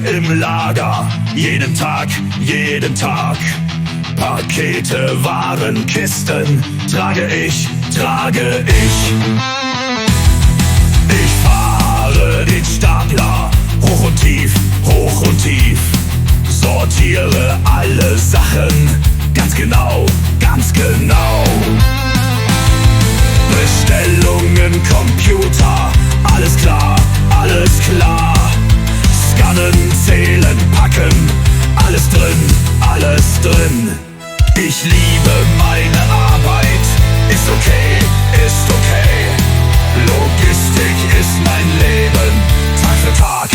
Im Lager, jeden Tag, jeden Tag. Pakete, Waren, Kisten, trage ich. Ich fahre den Stapler, hoch und tief, sortiere alle Sachen, ganz genau. Bestellungen, Computer, alles klar. Scannen, zählen, packen, alles drin. Ich liebe meine Arbeit, ist okay. Logistik ist mein Leben, Tag für Tag.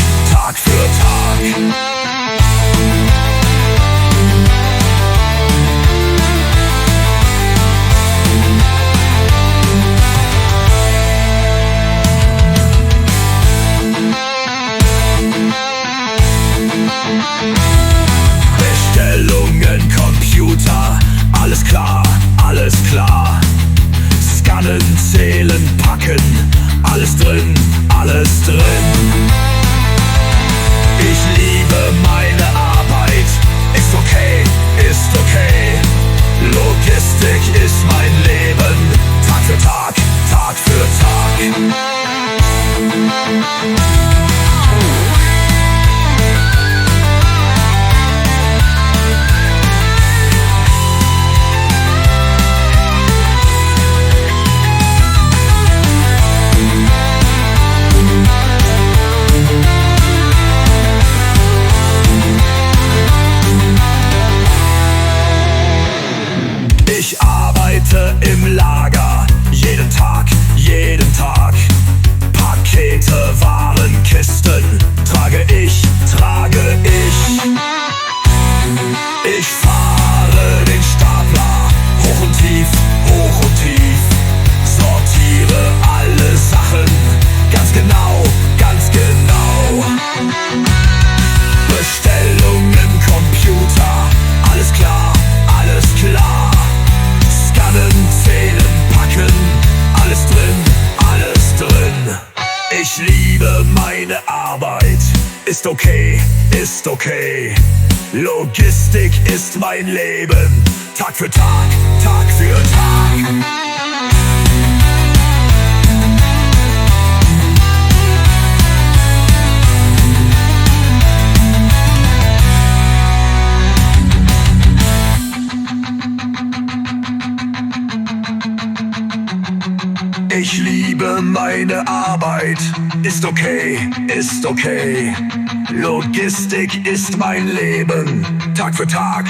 Bestellungen, Computer, alles klar. Scannen, zählen, packen, alles drin. Ich liebe meine Arbeit, ist okay. Logistik ist mein Leben, Tag für Tag. Ich arbeite im Lager, jeden Tag. Pakete, Waren, Kisten, trage ich. Ich fahre den Stapler, hoch und tief, sortiere alle Sachen, ganz genau. Bestellungen, Computer, alles klar. Scannen, zählen, packen, alles drin. Ich liebe meine Arbeit, ist okay. Logistik ist mein Leben, Tag für Tag. Ich liebe meine Arbeit, ist okay. Logistik ist mein Leben, Tag für Tag.